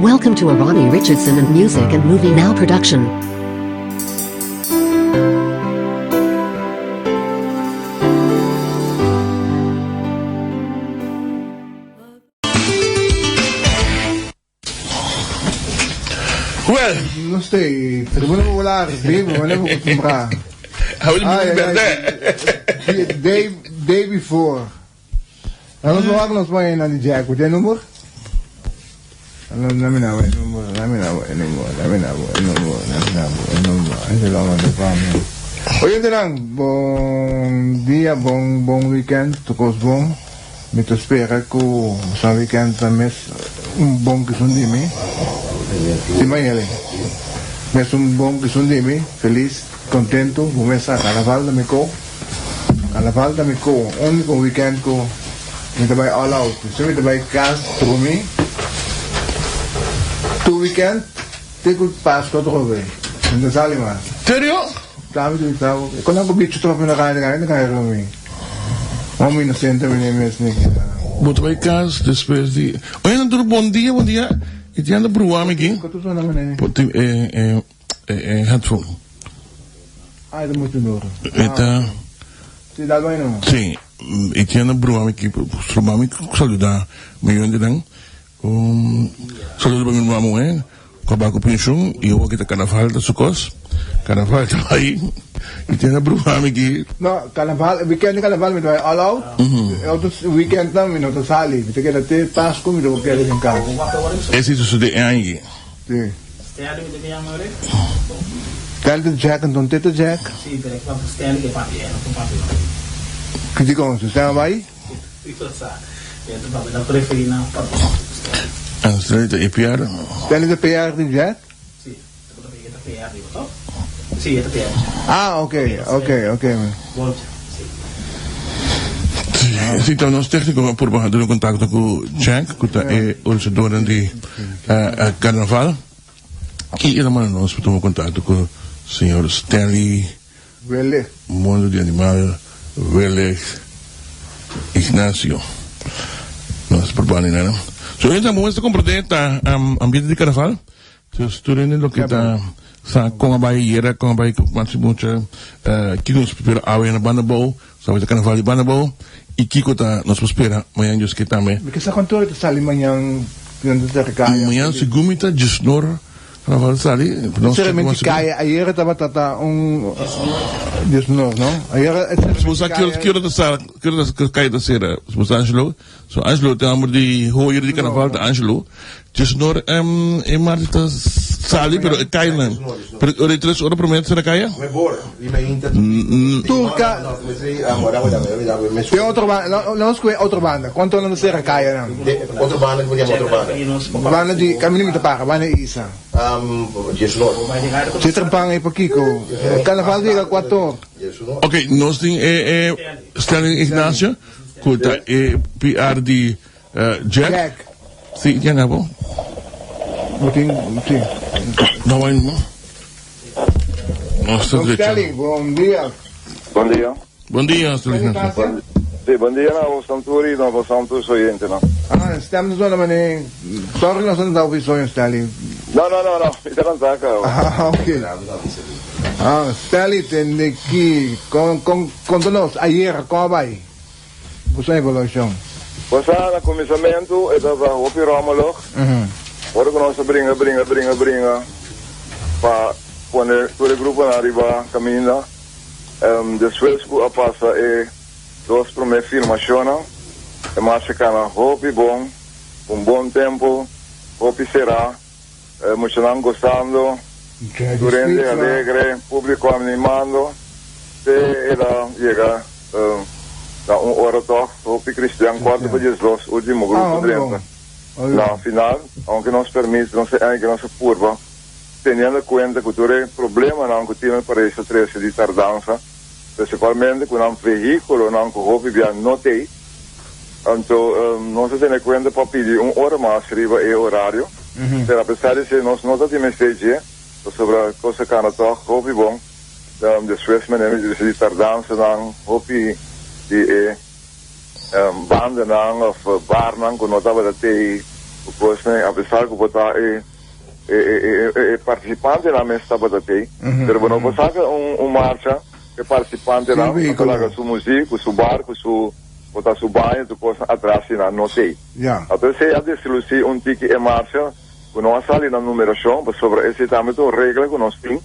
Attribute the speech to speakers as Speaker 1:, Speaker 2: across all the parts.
Speaker 1: Welcome to a Ronnie Richardson and Music and Movie Now production.
Speaker 2: Well,
Speaker 3: no stay. Pero mo na wala rin, wala mo kutumbra.
Speaker 2: how will you
Speaker 3: Day before. Ano mo yun ni Jack? Kaya number? Ano namin na number? Ano lang ang pamilya. O yun lang, bong dia, bong weekend, tukos bong. Mito spera ko sa weekend sa mes, bong kisundimi. Si Mayele. Mes bong kisundimi, feliz, contento, bumesa, carnaval na ko. Carnaval na ko, only kung weekend ko. May tabay all out. So may tabay cast through me. 2 weekend, take good pass ko to ko ba. Hindi sali ma.
Speaker 2: Seryo?
Speaker 3: Dami ko itaw. Kung ako bitch ito pa pinakain kami. Mami na center mo na mes ni.
Speaker 2: Buto by cast, después de... Oye, no, bom dia. Iti anda bruami aqui.
Speaker 3: Katuto naman eh.
Speaker 2: Poti, headphone.
Speaker 3: Ay, ito mo tinuro.
Speaker 2: Eta...
Speaker 3: Si Dalmay naman.
Speaker 2: Sim, iti anda bruami aqui. Strumami saludar. Mayon din lang. Saludo ba min mamu Kabago pensyon, iwa kita carnaval da sukos. Carnaval da aí. Iti anda bruami aqui.
Speaker 3: No, carnaval, weekend carnaval may tabay all out. Outros weekend na may nato sali. Bita kaya te Pasko may daw kaya rin ka.
Speaker 2: Esse isso de aí.
Speaker 3: Si. Dahil to Jack, ang tonte to Jack.
Speaker 4: Sì, perché quando stiamo che papi, non papi.
Speaker 3: Kiti ko, sistema ba?
Speaker 4: Ito sa, ito papi, la preferina papi.
Speaker 2: Ang straight EPR.
Speaker 3: Dahil to PR ni Jack?
Speaker 4: Sì, ito PR di to. Sì, ito PR.
Speaker 3: Ah, okay.
Speaker 4: Volta.
Speaker 2: Sì, então nós técnico por baixo do contato com Jack, que tá organizador de carnaval. E ele manda nós para tomar contato com o senhor Stanley
Speaker 3: Wele.
Speaker 2: Mundo de Animal Wele Ignacio. Nós propõe, né? So, então, vamos compreender o ambiente de carnaval. So, estudando o que está com a Bahia, com a Bahia, com a Bahia, que nos espera a na Banabou, sabe, o carnaval de Banabou, e que nós espera amanhã, que também.
Speaker 3: Porque sa kantor ito sali man yung pinandun kaya.
Speaker 2: Amanhã, segunda, Gisnor, carnaval sali.
Speaker 3: Sinceramente, kaya, ayer taba tata, Gisnor, no? Ayer,
Speaker 2: Smusa, que hora da sera, Smusa Angelo, so Angelo, tem amor de hoyer de carnaval, da Angelo, Gisnor, Marta sali, pero kaya na. Pero ora 3 horas promete será kaya?
Speaker 5: Me bor, y me inter.
Speaker 3: Turca. Tem outro banda, não escolhe outra banda. Quanto não será kaya não?
Speaker 5: Outra banda, que me outra banda.
Speaker 3: Banda de caminho de para, banda isa.
Speaker 5: Jesnor.
Speaker 3: Se trampang ay pakiko. Carnaval di ka 4.
Speaker 2: Ok, nós tem Stanley Ignacio, kuta PR de Jack. Sim, yan na po.
Speaker 3: Buting, si.
Speaker 2: Nawain mo. Nossa,
Speaker 3: Stanley, bom dia.
Speaker 6: Bom dia.
Speaker 2: Bom dia, Stanley Ignacio.
Speaker 6: Sì, bom dia, no, siamo Torino, siamo tutti oyentes, no?
Speaker 3: Ah, estamos zo naman eh. Sorry na sa daw piso yung Stanley.
Speaker 6: No, ito lang saka.
Speaker 3: Ah, okay. Ah, Stanley, tende ki, con tonos, ayer, como vai? Gusto na evolution.
Speaker 6: Basta na comissamento, ito sa Hopi Romalog. Ora que nós brinca para poner todo el grupo arriba caminha. Después que passa duas primeiras filmações, mas chegando Hopi bom, bom tempo, Hopi será, muitos estão gostando, durante alegre, público animando, ela chega na hora toch, Hopi Cristian, 4 para 10, último grupo 30. Na final, aunque nos permite, não sei que nossa curva, tendo em conta que todo problema não que tinha para essa trecha de tardança, principalmente com um veículo não que houve via notei, então não se tem em conta para pedir hora mais arriba e horário, pero apesar de ser nós não temos mensagem sobre a coisa que não está houve bom, depois de tardança não houve de banden of bar nang ko nota ba dati Pues, a pesar que botar participante na mesa estava até, pero bueno, pues saca marcha que participante lá, coloca sua música, seu barco, botar seu banho, tu coisa atrás na notei. Então se a desilusão ticket em marcha, que não sale na numeração, sobre esse também tem regra que nós temos,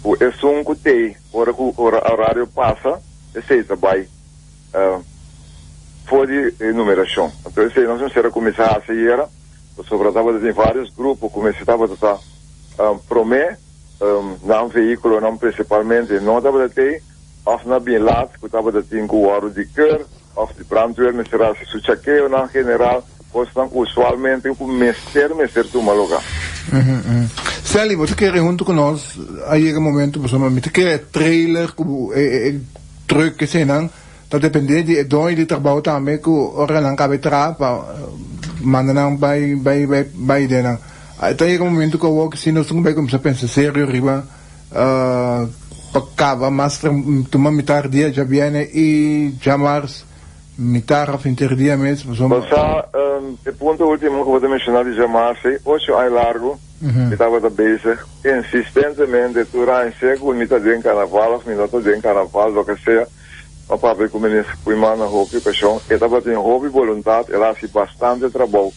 Speaker 6: o é que tem, hora que o horário passa, esse trabalho fora de numeração. Então esse nós vamos começar a seguir, sobre em vários grupos, começava a prometer, não veículo, não principalmente, não estava a ter, of na bem lá, que estava a ter com o aro de cor, of de brandweer, me será se suchaqueio, na general, pois não usualmente, com mestre tu maluca.
Speaker 3: Sally, você quer junto conosco, aí é o momento, por exemplo, você quer trailer, truck que sei não, tá dependendo de onde ele trabalha também, que o hora não cabe trapa, manda não vai dentro. Então é o momento que eu vou, se nós não vai começar a pensar sério, riba, acaba, mas tomar metade dia já viene e chamar metade a fim de dia mesmo.
Speaker 6: O ponto último que eu vou mencionar de chamar-se, 8 anos largo, que estava da base, insistentemente, durante o metade de carnaval, minuto de carnaval, o que seja, o papai começa a cuidar na hobby, paixão, e estava tendo hobby, vontade, ela fez bastante trabalho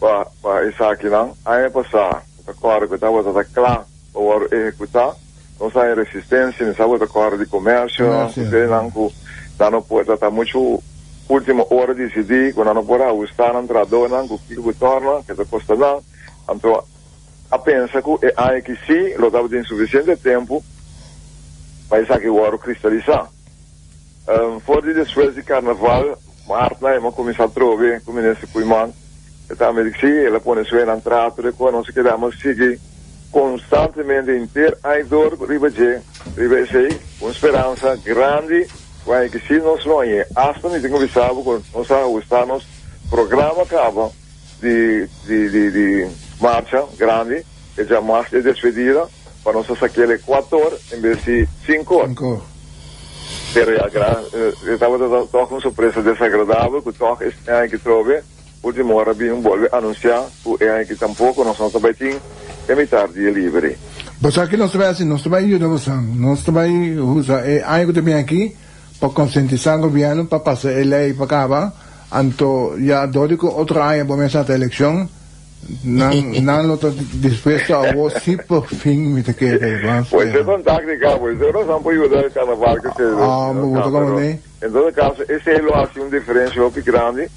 Speaker 6: para isso aqui, não? Aí passar, claro que estava claro para executar, não sai resistência, não sabe claro de comércio, não pode estar muito última hora de decidir, quando não pode ajustar na entrador, não, que o torna, que está custando, então, a pensa que aí que sim, lo estava tendo suficiente tempo para isso aqui o ouro cristalizar. Fora de depois de carnaval, Marta, ela começou a trover, começou a cuidar, então, me disse, ela põe isso na entrada, quando nós queremos seguir constantemente inteiro, aí dor, riba com esperança grande, vai que se nós não é, hasta me tenho avisado que nós ajustamos programa acaba de marcha grande, que já mais de despedida, para nós sacar 4 horas em vez de 5 horas. Pero eu estava com uma surpresa desagradável, que toque é que trove, última hora vim volve anunciar, que é que tampouco nós não sabemos é metade dia livre.
Speaker 3: Mas aqui nós vai assim, nós vai ajudar você, nós vai usar, algo também aqui, para conscientizar o governo, para passar a lei para cá, então, já doido que outra área para começar a eleição, não estou disposto a você por fim me te querer.
Speaker 6: Pois é, não tática, pois eu não sou para ajudar o carnaval que você...
Speaker 3: muito como nem.
Speaker 6: Em todo caso, esse é uma diferença muito grande,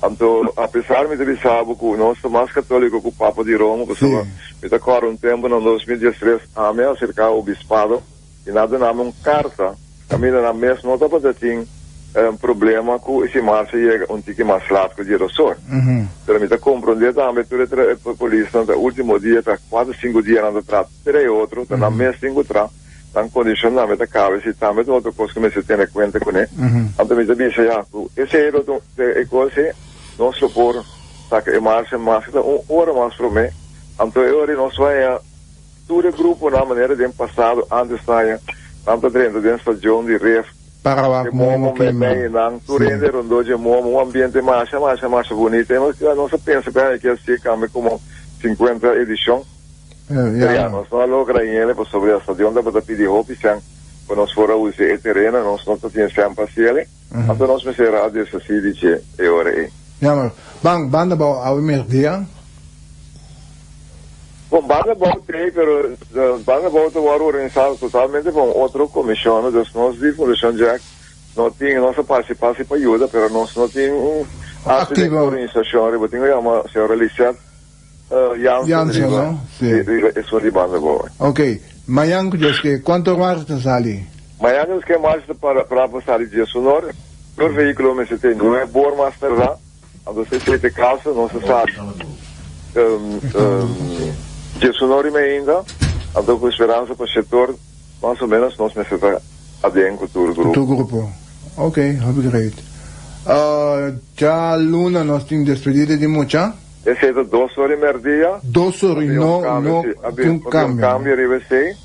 Speaker 6: então, apesar de me saber que nós somos mais católicos que o Papa de Roma, que me está agora tempo, no 2013, a mim acercar o bispado, e nada não carta, caminha na mesa, não estava a ter problema com esse marcha chega tique mais lado que o dia do sol. Então, me está compreendendo também, a polícia, no último dia, está 4, 5 dias, não está 3 outros, está na mesa 5 atrás, está em condição, não está cabe, se também outra coisa que me se tem em conta com ele. Então, me está já, esse é coisa, nós supor, tá que marcha mais, hora mais para mim, então, eu nós vai todo o grupo na maneira de passado, antes saia, tanto dentro da estação de ref,
Speaker 3: para lá como o clima.
Speaker 6: Turende rondou de um ambiente mais bonito. Não se pensa que assim cambia como 50 edição. Nós não logramos ele por sobre a estação da para pedir roupa, quando nós for usar o terreno, nós não temos sempre assim ele. Então nós me será desse assim de é hora aí.
Speaker 3: Banda bom ao dia.
Speaker 6: Bom, banda bom tem, pero banda bom está organizado totalmente com outra comissão, nós de fundação já não tem nossa participação para ajuda, pero nós não tem ativo organização, eu tenho uma senhora Lissette Janssen, não? Isso de banda boa.
Speaker 3: Ok, amanhã que quanto mais está ali?
Speaker 6: Amanhã que mais para passar de sonora, por veículo me se tem, não é bom mais tarde, então se tem casa, não se sabe. De sonora ainda, então com esperança para o setor, mais ou menos nós necessitamos adentro do grupo.
Speaker 3: Do grupo. Ok, great. Já Luna nós temos despedida de muita?
Speaker 6: Esse é 2 horas e meia dia.
Speaker 3: 2 horas, não tem cambio.
Speaker 6: Cambio deve ser.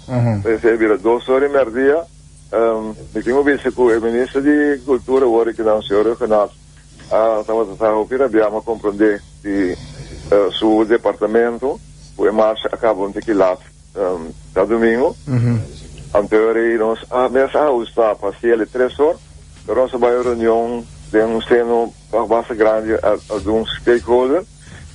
Speaker 6: Esse é 2 horas e meia dia. Eu tenho visto que o ministro de Cultura, o que não o senhor Renato, estava a compreender de su departamento, pues más acabam de quilar da domingo. Anterior nos está para 3 horas, pero nós vai reunião de seno bastante grande a de stakeholder.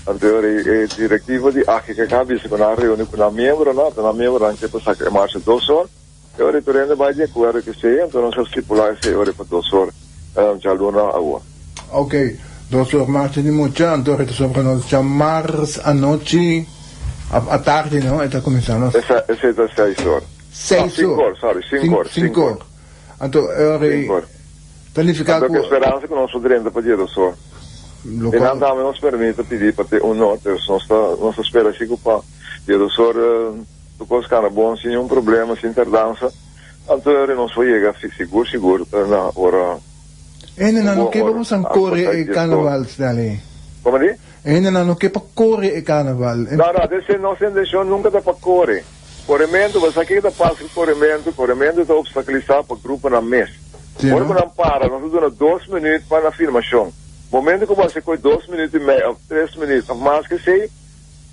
Speaker 6: Anterior diretiva de aqui que acaba de com a reunião com a membro, na membro antes para sacar mais 2 horas. Eu retorno vai de acordo que seja, então nós estipular esse hora para 2 horas. Já luna agora.
Speaker 3: Ok, 2 horas mais de mucha, então это sobre nós chamar a noite, a tarde, não? Está começando.
Speaker 6: Essa é 6 horas. 5 horas, sorry, 5 horas.
Speaker 3: 5 horas. Então, planificar
Speaker 6: com esperança que nós poderemos pedir o senhor. E não também nos permite pedir para ter note, nós espera assim que para ter o senhor tu coisa cara bom, sem nenhum problema, sem tardança. Então, nós vamos chegar seguro na hora.
Speaker 3: Não que vamos a correr e carnaval, dali.
Speaker 6: Como diz?
Speaker 3: Não que para correr e carnaval.
Speaker 6: Não, desse não se deixou nunca para correr. Corrimento, você aqui está passando corrimento está obstaculizado para o grupo na mesa. Quando não para, nós damos 2 minutos para a afirmação. Momento que você coi 2 minutos e meio, 3 minutos, mas que sei,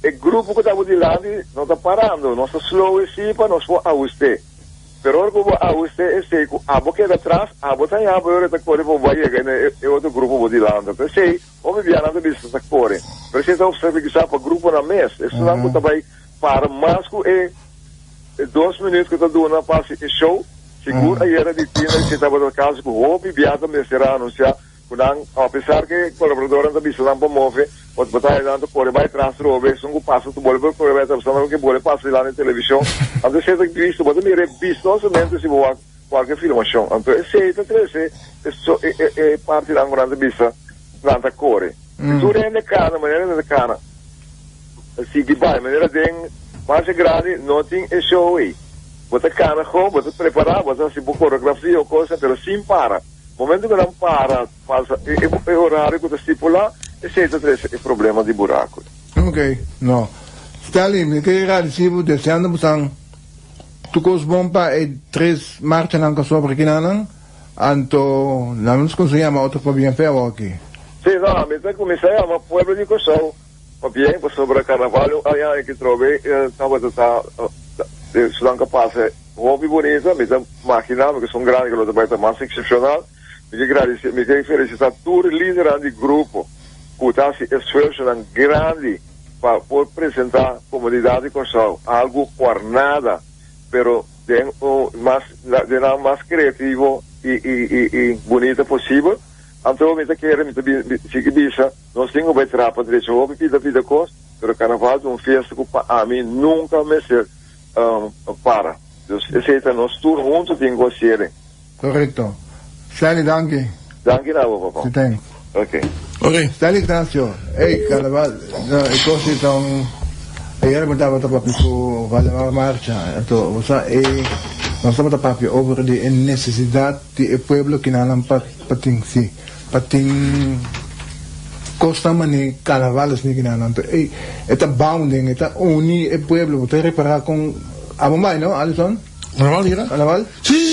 Speaker 6: o grupo que está de lado não está parando, nós está slow assim para nós for a você. Pero agora que a você é seco, a boca é atrás, a boca é a boca está correndo para vai chegar e outro grupo de lado. Pero sei, vamos ver nada disso está correndo. Pero sei está obstaculizado para o grupo na mesa. Isso não está vai para mais que 2 minutos que está dando passe e show, seguro aí era de tina que estava no caso que o hobby viada me será anunciar, quando apesar que colaborador não bisa não promove, pode botar dando por vai transrobe, são passa tu bole por vai transar que bole passa lá na televisão, antes você tem visto, pode me revisto somente se boa qualquer filmação, então esse é parte da grande bisa planta core. Tu rende cana, maneira de cana, se que vai maneira de mais grande, nothing é show aí. Você cana, você preparar, você se for coreografia ou coisa, mas sem para. Momento que não para, passa, é horário que você estipula, esse é problema de buraco.
Speaker 3: Ok, não. Stanley, me queria agradecer, desejando que tu cos bom para 3 marchas não sobre aqui não, então, não nos conseguimos outro para bem feio aqui.
Speaker 6: Sim, não, mas comecei a uma pueblo de Coção. Bien, pues sobre carnaval, allá que trove, estaba de Sudán capaz, hobby bonita, me da imaginando que son grandes, que los demás más excepcional, me quero felicitar todo líder do grupo, que está se esforçando grande para apresentar a comunidade de Corsal, algo por nada, pero de nada mais criativo e bonito possível. Então, me quero seguir bisa, nós temos que entrar para direito, vou pedir coisa, pero carnaval é festa que a mim nunca me ser para. Então, nós todos juntos temos que ser.
Speaker 3: Correto. Stanley, danke.
Speaker 6: Danke, papá.
Speaker 3: Sim, tem.
Speaker 6: Ok.
Speaker 3: Stanley Ignacio, carnaval, ito itong, ayer mo dapat papi ko Valamar Marcha, ito, usa, nós estamos a papi over the necessidade de pueblo kinalampat pating costa mani carnavales ni kinananto. Esta bounding, esta uni pueblo, te reparar con amamay, no, Alison?
Speaker 2: Carnaval, Ira?
Speaker 3: Carnaval?
Speaker 2: Sì.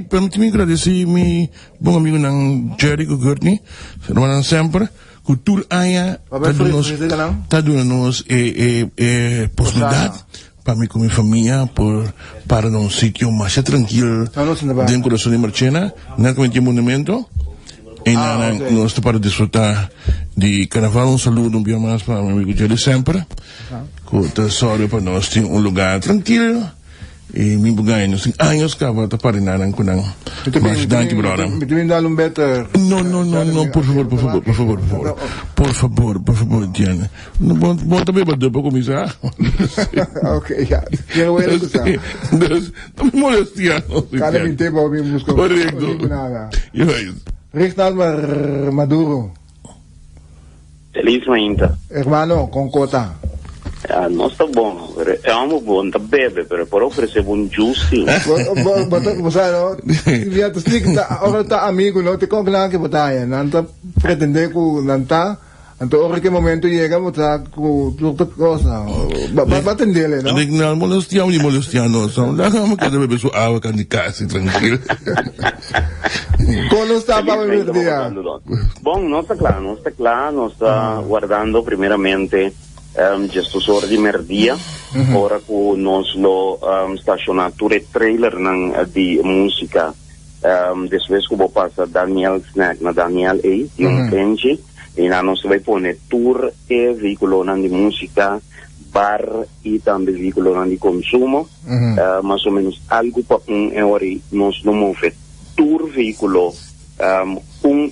Speaker 2: Permettimi di agradecer mi buon amigo ng Jerry Courtney, se lo mandan sempre, cultura aya, tadunos posibilidad para mí con mi familia, para un sitio más tranquilo, dentro del corazón de Marchena, nada que me monumento. E nós para desfrutar de carnaval, saludo, um dia mais para meu amigo Jerry sempre, com o tesoro para nós ter lugar tranquilo, e me bugai, nós temos anos que vai para nada com nada. Mas danke, brother.
Speaker 3: Me dar better.
Speaker 2: No, por favor, Diana. Bom também para depois começar.
Speaker 3: Ok, já. Quero ver o que está.
Speaker 2: Não me molestia.
Speaker 3: Cada vez tempo eu me busco.
Speaker 2: Correcto.
Speaker 3: Reginald Maduro.
Speaker 7: Feliz ainda.
Speaker 3: Hermano, con cota.
Speaker 7: Não está bom. É um bom, está bebe, mas por oferecer um juice.
Speaker 3: Você não? Via tu slik, agora tá amigo, não te conclama que botaia. Não tá pretender que não tá. Então, agora que momento chega, botar com tudo coisa. Vai atender, não?
Speaker 2: Não, molestia, não. Só lá que cada vez a água can de casa, tranquilo.
Speaker 3: Como está para o dia?
Speaker 7: Bom, não está claro, nós está guardando primeiramente Gesto sora di merdia, ora con nos lo stazionature trailer di musica, después como passa Daniel Snack na Daniel A, yung Kenji, e na nos vai pone tour e veicolo di musica, bar e também veicolo di consumo, mais ou menos algo para ora nos no move tour veicolo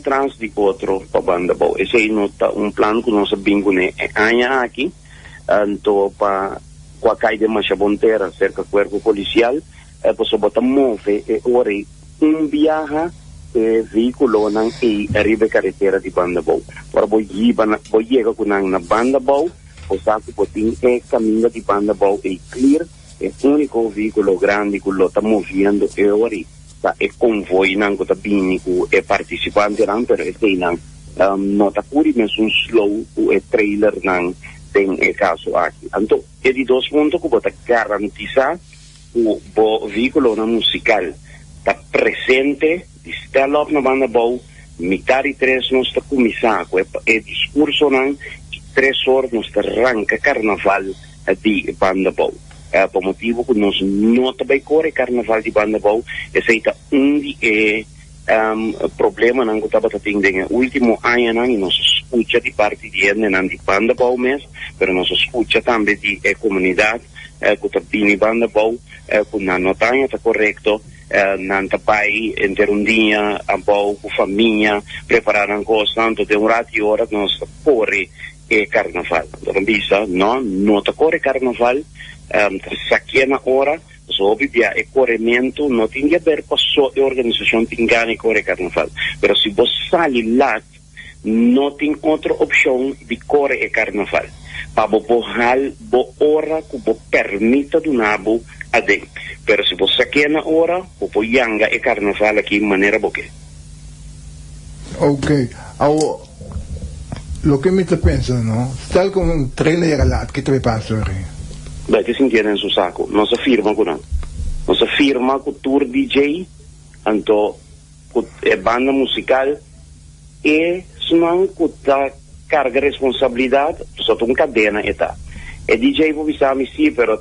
Speaker 7: trans di outro para banda bom. Esse aí nota plan que nós bingune anya aqui, então para com a caída de Bonteira cerca do corpo policial, posso botar move ora viaja veículo nang arriba carretera di banda bom. Para boiega com na banda bom, o saco poting caminho di banda bom clear, único veículo grande que lo está movendo ora e convoy nang kota bini ku participante nang pero nang nota curi men un slow trailer nang ten caso aqui. Então, di dos puntos que bota garantiza o veículo na musical tá presente, está lá na banda bom, mitad e 3 nos está começar com discurso nang 3 horas nos arranca carnaval di banda bom. Por motivo que nós não também corre carnaval de banda bom, esse é problema não que estava tendo no último ano não e nós escuta de parte de não de banda bom mesmo, mas nós escuta também de comunidade que está vindo banda bom, que não está correto, não está pai ter dia a bom com família preparar uma coisa tanto de rato e hora nós corre carnaval. Então bisa não está corre carnaval saquia na hora, sob é corremento, não tinha a ver com a organização que engane corre carnaval. Mas se você sai lá, não tem outra opção de correr carnaval. Para você hora que você permita do nabo a dentro. Mas se você saquia na hora, você yanga e carnaval aqui de maneira boa.
Speaker 3: Ok. Lo que me pensa, ¿no? Tal como un trailer regalat, ¿qué te pasa,
Speaker 7: Beh, che si intende in suo sacco? Non si firma con non. Non si firma con tour DJ, anto con banda musicale e sono con la carga responsabilità sotto un cadena età. E DJ può visare sì, però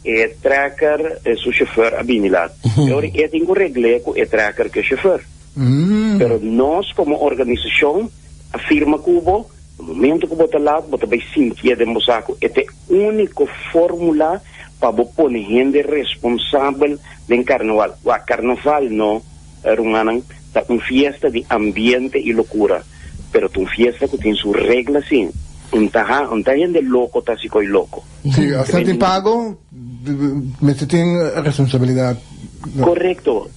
Speaker 7: è tracker e su chauffeur a binilat. E ora è in regle con è tracker che chauffeur. Però noi come organizzazione afirma Cubo no momento que bota lá, bota bem sentir de moçaco, é a única fórmula para pôr gente responsável do carnaval. O carnaval não é uma festa de ambiente e loucura, mas é uma festa que tem suas regras, sim. Não está gente louco, está se coi louco.
Speaker 3: Sim, você tem pago, mas você tem responsabilidade.
Speaker 7: Correto.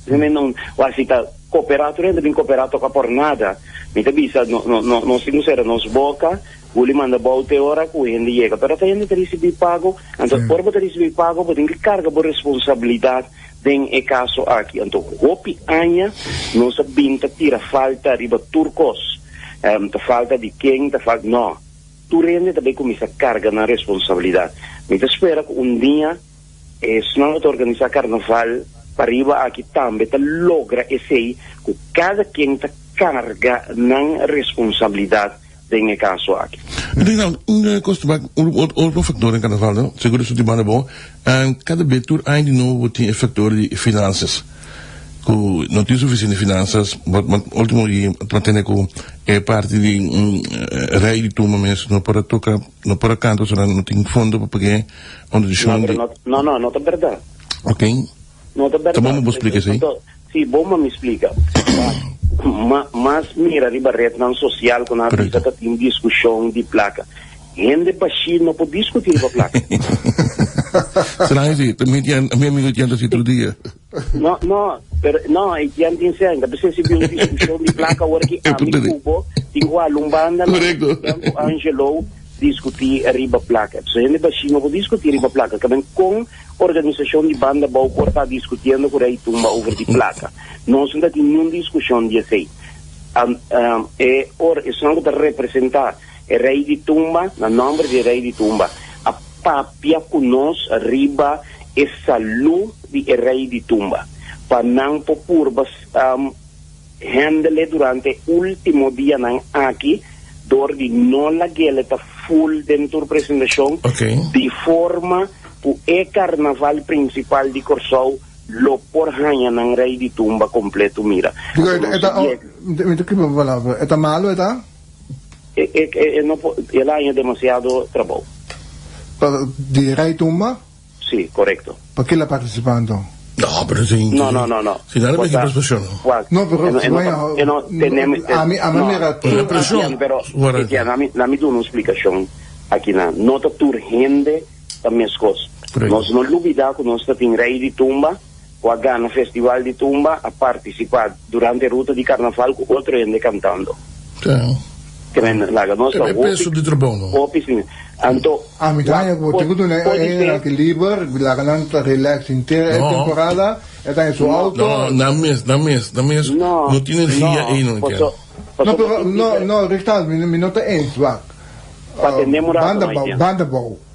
Speaker 7: Assim, cooperator ainda bem cooperato com a pornada. Mita bisa no sincero nos boca, uli manda bolte ora ku hindi chega, pero tayo hindi recebi pago, anto por bote recebi pago, bote que carga por responsabilidade den e caso aqui. Anto hopi anya não se binta tira falta riba turcos, ta falta de quem, ta falta no. Tu rende também começa carga na responsabilidade. Mita espera que dia se não organizar carnaval para riba aqui também ta logra esse que cada quem ta carga na responsabilidade nesse caso aqui.
Speaker 2: Outro fator em carnaval, não? Seguro que o bom, cada betur ainda novo tem fator de finanças. Não tem suficiente finanças, mas último dia mantém com parte de rei de turma mesmo, não para tocar, não para canto, só não tem fundo para pagar onde de chão.
Speaker 7: Não é verdade.
Speaker 2: Ok.
Speaker 7: Não é verdade.
Speaker 2: Então vamos explicar isso aí.
Speaker 7: Sim, bom me explica. Mas mira de barreira não social com a vida tem discussão de placa. Gente baixinho não pode discutir com a placa.
Speaker 2: Será isso? Também a minha amiga tinha outro dia.
Speaker 7: Não, e tinha que ainda precisa ser uma discussão de placa agora que a Cubo tem a lumbanda, o Angelo discutir arriba placa. Se gente baixinho não pode discutir arriba placa, também com organização de banda boa por estar discutindo por aí tumba over de placa. Não se tem nenhuma discussão de assim. Isso não está representar o rei de tumba, no nome de rei de tumba. A papia conosco arriba é saúde de rei de tumba. Para não por handle durante o último dia aqui, door die nolla geleta full dentro da presentação, de forma o carnaval principal de Corsou lo por hanha nang rei di tumba completo mira.
Speaker 3: Digo, ¿eta malo, eta?
Speaker 7: Ela é demasiado trabalho.
Speaker 3: ¿De rei tumba?
Speaker 7: Sí, correcto.
Speaker 3: ¿Por qué la participando?
Speaker 2: No, pero sí.
Speaker 7: No.
Speaker 2: Si nada me presión.
Speaker 3: No, pero a mí me
Speaker 7: presión, pero a mí una explicación aquí na nota urgente também as coisas. Nós não olvidamos que nós temos rei de tumba, o Agana Festival de Tumba, a participar durante a ruta de carnaval com outro gente cantando. Que vem lá, nós
Speaker 2: é peso de trabalho.
Speaker 7: Então,
Speaker 3: a mitad é que livre, lá que relax inteira temporada, está em seu auto.
Speaker 2: Na mês. Não tem energia aí, não quer.
Speaker 3: Não, Ricardo, me nota em swag.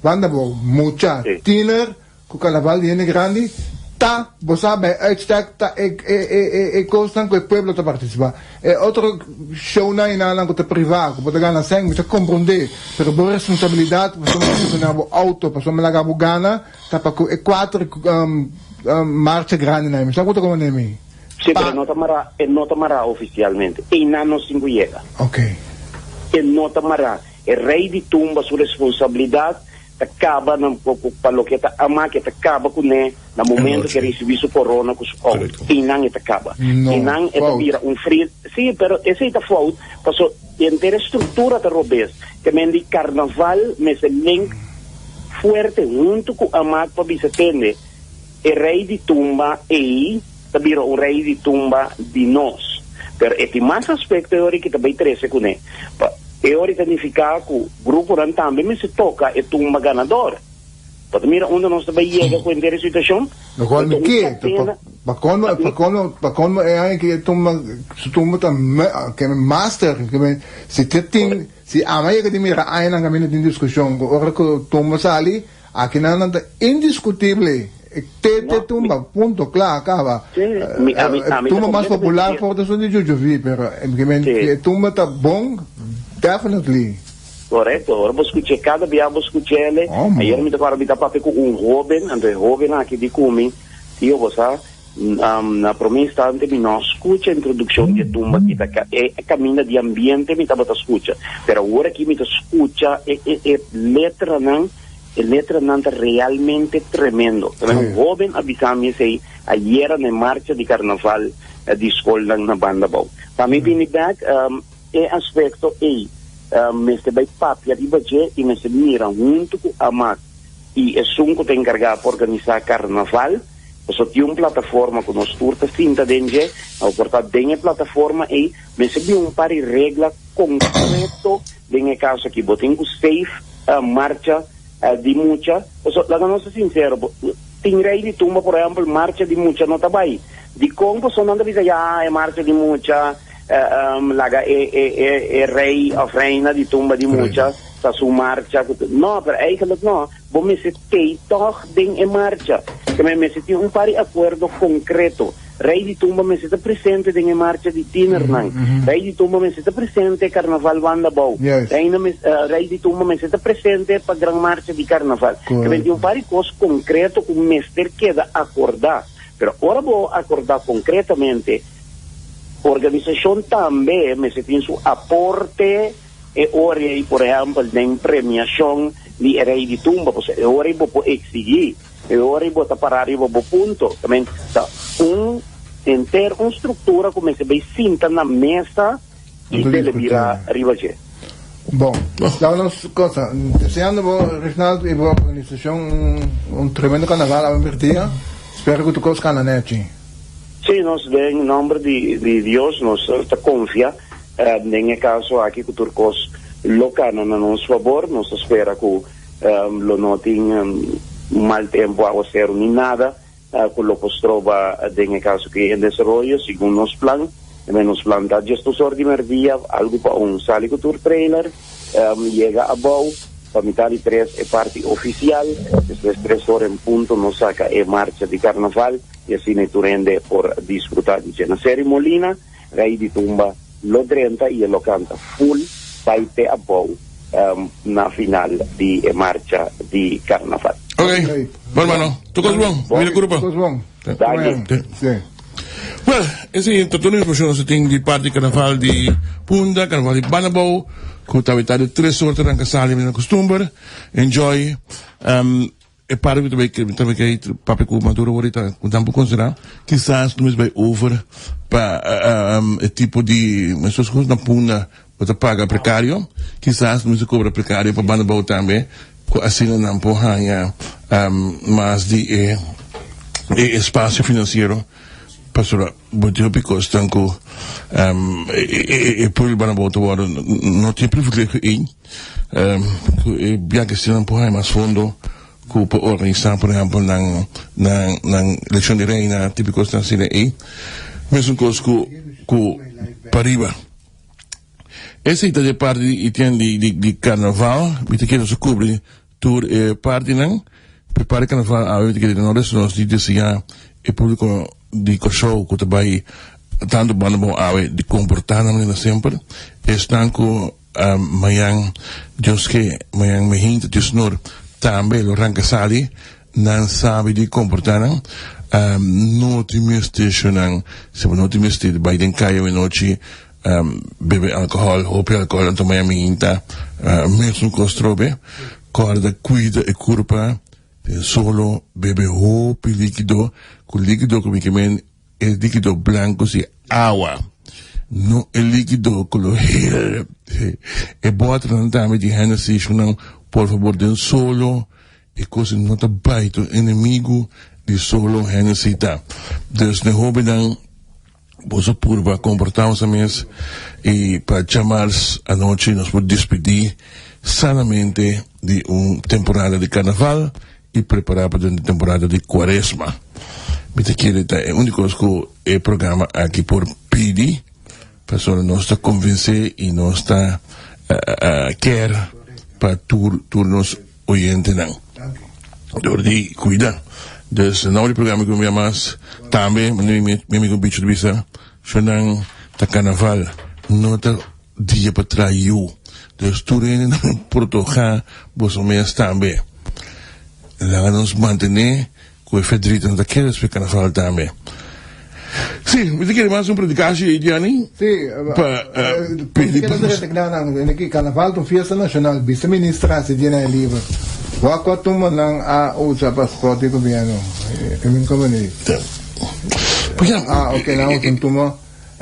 Speaker 3: Banda bom, mucha, tiner, com carnaval de gente grande, tá, você sabe, tá, constant que o pueblo tá participar. Outro show na inalang que tá privado, que pode ganhar sangue, você compreender, pero por responsabilidade, você não funcionava auto, para você me lagar gana, tá para que quatro marcha grande na mim, sabe o que eu nem?
Speaker 7: Sim, pero não tamará oficialmente, e não se llega.
Speaker 3: Ok.
Speaker 7: E não tamará. O rei de tumba, sua responsabilidade, acaba para o que ama que acaba com ele no momento que recebeu o corona com o outro. E não acaba. E não vira frio. Sim, mas esse é falta, porque a inteira estrutura da Robes, que me diz carnaval, mas é link forte junto com a ama para se atender. O rei de tumba aí, vira rei de tumba de nós. Mas esse mais aspecto é que também interessa com ele. É hora de significar que o grupo também me se toca e tumba ganador. Porque mira, onde nós também chega com a situação.
Speaker 3: Não quando que? Para quando é que tumba que master se a maioria que mira aí na caminho de discussão, agora que tumba sali, aqui não é indiscutível. Tumba, ponto, claro, acaba. Tumba mais popular por isso de Jujuvi, pero tumba está bom. Definitely.
Speaker 7: Correto. Ora vou escutar cada dia vou escutar ele. Aí ele me toca para papo com jovem, André jovem aqui de Cumi. E eu vou saber na promessa ante me não escuta a introdução de tumba que tá é caminho de ambiente me tá bota escuta. Pero agora que me tá escuta letra não tá realmente tremendo. Também jovem avisame sei ayer na marcha de carnaval de escola na banda bom. Para mim vim back aspecto me se vai papi arriba e me se mira junto com a MAC e é sunco te encargar para organizar carnaval só tinha uma plataforma com nós turta cinta dentro ao portar dentro a plataforma e me se viu par de regra concreto dentro caso aqui botem com safe marcha de mucha só lá não ser sincero tem rei de tumba por exemplo marcha de mucha não tá bem de como só não deve dizer é marcha de mucha laga rei of reina di tumba di mucha sa su marcha no pero eigenlijk no bom me se toch ding e marcha que me se tinha pari acordo concreto rei di tumba me se está presente ding e marcha di Tinernan rei di tumba me se está presente carnaval banda bau rei di tumba me se está presente pa gran marcha di carnaval que me tinha pari cos concreto com mester queda acordar pero ora vou acordar concretamente organização também me se tem seu aporte e ora por exemplo nem premiação de rei de tumba porque ora vou exigir e ora vou parar e vou ponto também tá ter uma estrutura como se vai sentar na mesa e deliberar ribaje.
Speaker 3: Bom, dá uma coisa, deseando Reginaldo e boa organização tremendo carnaval a dia. Espero que tu coisa na net.
Speaker 7: Sim, nós em nome de Deus nós confia em caso aqui que turcos local no nosso favor nós espera que lo não tenha mal tempo a ser nem nada que lo postrova em caso que em desenvolvimento segundo nosso plano nos plan da gestos ordem dia algo para sali que tour trailer chega a bom para mitad de 3 é parte oficial después 3 horas em ponto nos saca a marcha de carnaval e assim ne turende por disfrutar de cena Seri Molina rei de tumba lo 30 e lo canta full vai ter a boa na final de marcha de Carnaval.
Speaker 2: Ok. Bom, mano. Tu cos bom? Mira grupo.
Speaker 3: Tudo bom?
Speaker 7: Dale.
Speaker 3: Sim.
Speaker 2: Well, esse toda a informação você tem de parte de carnaval de Punda, carnaval de Banabou, que está de 3 sortes de casali na costume. Enjoy. E para também que papi com maduro ahorita com tempo considerar, quizás não vai over para tipo de mas coisas na Punda você paga precário, quizás não se cobra precário para Banabou também, assim não porra mas de espaço financeiro. Pastor, bote op ik stanko poi bana boto waro non ti privilegio in bianca stiano un po' mais fondo ku po organizar por ejemplo nang lezione di reina tipico stansile mesmo cosco ku pariba essa ita de parte di carnaval bite che so cobri tour party nang prepare carnaval a vedere che non adesso nos di sia e pubblico di show que também tanto bom awe de comportar na maneira sempre estão com mayang just que mayang mehinta just nur também lo ranca sali não sabe de comportar não te mistério se não te mistério by den caio e noite bebe alcohol hope alcohol então mayang mehinta mesmo costrobe corda cuida e curpa solo bebe hope líquido con líquido come que el líquido blanco si agua no el líquido color e bota também de Hennessy não por favor den solo e coisa não tá baito inimigo de solo Hennessy tá dus ne hobe dan bozo purva comportamos a mes e para chamar a noite nos podemos despedir sanamente de temporada de carnaval e preparar para uma temporada de quaresma. Mita querida, é o único que programa aqui por PD, pessoal não está convencer e não está quer para turnos oyentes não. Door die cuida. Dus nou die programa que eu mais também, meu amigo bicho de visa, senang ta carnaval, não tá dia para traiu. Dus turene não protoja, vos homens também. Lá nos manter com o Fedrito daqueles que carnaval também. Sim, você quer mais predicação, Gianni?
Speaker 3: Sim,
Speaker 2: pedir
Speaker 3: para carnaval do Fiesta Nacional, vice-ministra se tiene livre. Wako tuma lang usa passport ko gobyerno. Emin ko man okay na utun tuma.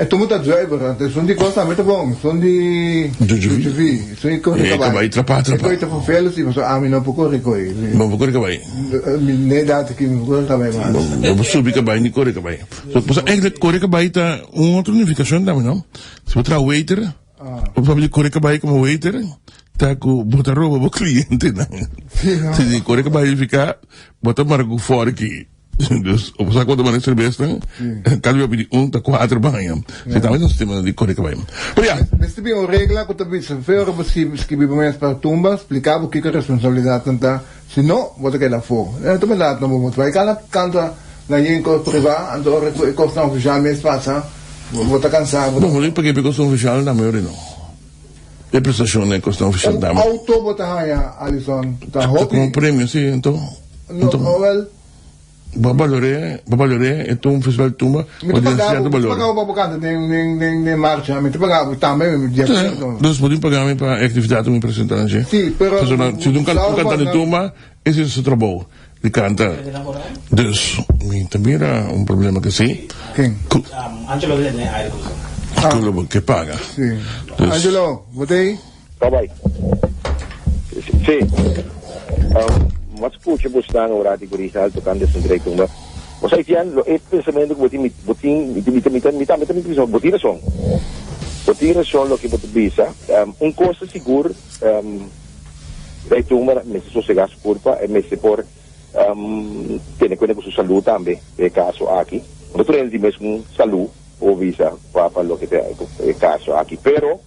Speaker 3: Tumo ta driver, sono di cosa mette bom, sono di GV, sono i corri cavalli.
Speaker 2: Trapata.
Speaker 3: Poi te fa felo si so non può corri coi.
Speaker 2: Non può corri cavalli.
Speaker 3: Ne date che mi corri cavalli ma.
Speaker 2: Non subi cavalli ni corri cavalli. So posa eigenlijk corri cavalli ta un'altra unificazione da no? Si potrà waiter. O famiglia corri cavalli come waiter. Ta ku bota roba bo cliente na. Si corri cavalli fica bota marco fora aqui. Dus op zak wat de manier best kan je op die 1 tot 4 bangen. Zit daar een sistema die correct bij. Maar ja,
Speaker 3: este bien regla que también se feo que vivimos para tumba, explicaba que responsabilidad tanta, si no, vos te queda fuego. Esto me da no vos vai canta la yenko privada, ando costa oficial mes pasa, vos te cansado.
Speaker 2: não vou porque costa oficial da maioria não. E prestazione costa oficial da.
Speaker 3: Auto vos te haya Alison, ta hopi.
Speaker 2: Com prêmio sim, então.
Speaker 3: Well,
Speaker 2: Babalore, então um festival de tumba,
Speaker 3: pode ser do valor. Pagava para cada nem marcha, me pagava também dia.
Speaker 2: Dus podem pagar para atividade me apresentar aqui.
Speaker 3: Sim, pero
Speaker 2: se não canta de tumba, esse é o seu trabalho. De cantar. Dus, também era problema que sim.
Speaker 3: Quem?
Speaker 4: Angelo Vilene aire
Speaker 2: Quello che paga.
Speaker 3: Sì. Angelo, votei?
Speaker 7: Bye-bye. Sì. Mas puxa buscar o rádio por isso alto quando se direito uma você tinha o pensamento que botina só lo que bote bisa coisa seguro direito uma me se sossegar culpa e me se por tem coisa com sua saúde também é caso aqui outro ele diz mesmo saúde ou visa para lo que é caso aqui pero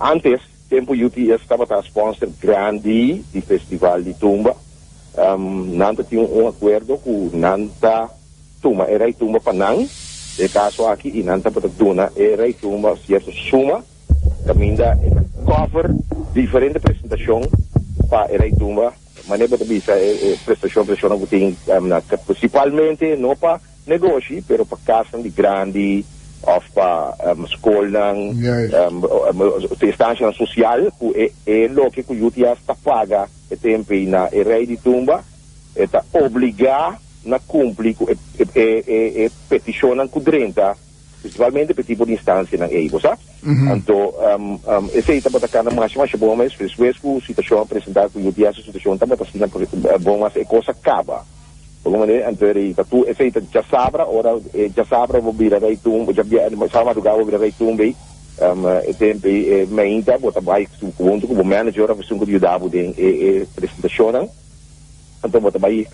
Speaker 7: antes tempo UTS estava a sponsor grande di festival di tumba nanta tinha acordo com nanta tumba era tumba panang e caso aqui e nanta pataduna era tumba certo suma caminda cover diferente apresentação para a tumba, mas não bisa prestação principalmente não para negócio, pero para casa de grande of para escola instância social é lo que o UTIA está paga e tempo na rei de tumba está obrigar na cumprir petição com 30 principalmente para tipo de instância na EIBO, sabe? Então, esse aí está batacando mais bom, mas depois que a situação apresentada com o UTIA, a situação está batacando bom, mas a coisa acaba. Então, esse aí já sabe, ora, já sabe, vou virar aí tumba, já sabe madrugada, vou virar aí tumba, e tempo, mainda, bota vai, junto com o manager, a pessoa que ajudava a apresentação, então, bota vai,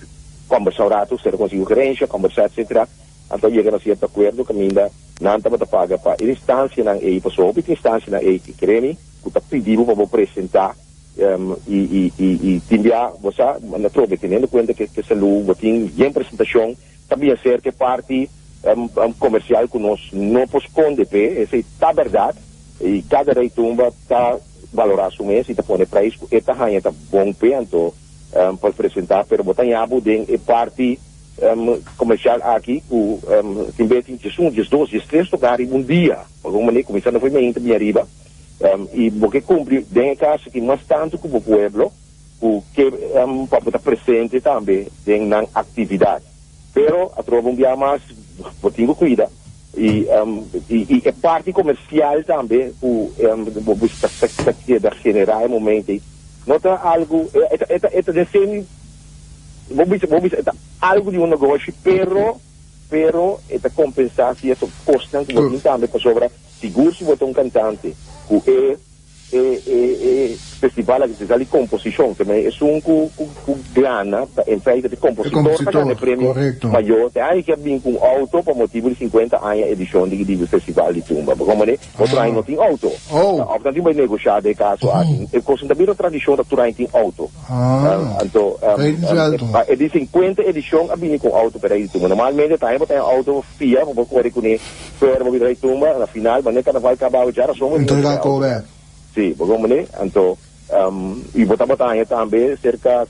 Speaker 7: conversar rato, se conseguiu gerência, conversar, etc. Então, chega a certo acordo, que ainda não está paga para a instância na EI, pessoal, a instância na EI que querem, que está pedindo para apresentar e enviar, você, na troca, tendo em conta que essa lua tem bem apresentação, também ser que parte comercial que nós não esconde, essa está verdade, e cada rei tumba está valorado o mês, e está pondo preço, e está ganhando, está bom, então, para apresentar, pero botar em abo de parte comercial aqui, que tem 10, 12, 13 lugares dia, alguma maneira, começando foi meio bem arriba, e porque cumpre dentro casa que mais tanto como o pueblo, que para estar presente também na atividade. Pero a trova um dia mais, tenho cuida, e a parte comercial também, da general momento, nota algo, é desenho vou dizer, algo de negócio, pero esta compensação, essa custa que você também para sobrar seguro se você um cantante, que festival que se ali composição, também é com grana, em feita de compositor, para ganhar prêmio maior, tem que vir com auto para motivo de 50 anos edição de festival de tumba, como é, outro ano não tem auto, portanto vai negociar de caso assim, e coisa também a tradição da turma tem auto, então é de 50 edição a vir com auto para ir tumba, normalmente tem auto FIA, para correr com ele, para vir aí tumba, na final, mas não vai acabar já, só
Speaker 3: entregar cover.
Speaker 7: Sim, bagaimana? Então, e botar também cerca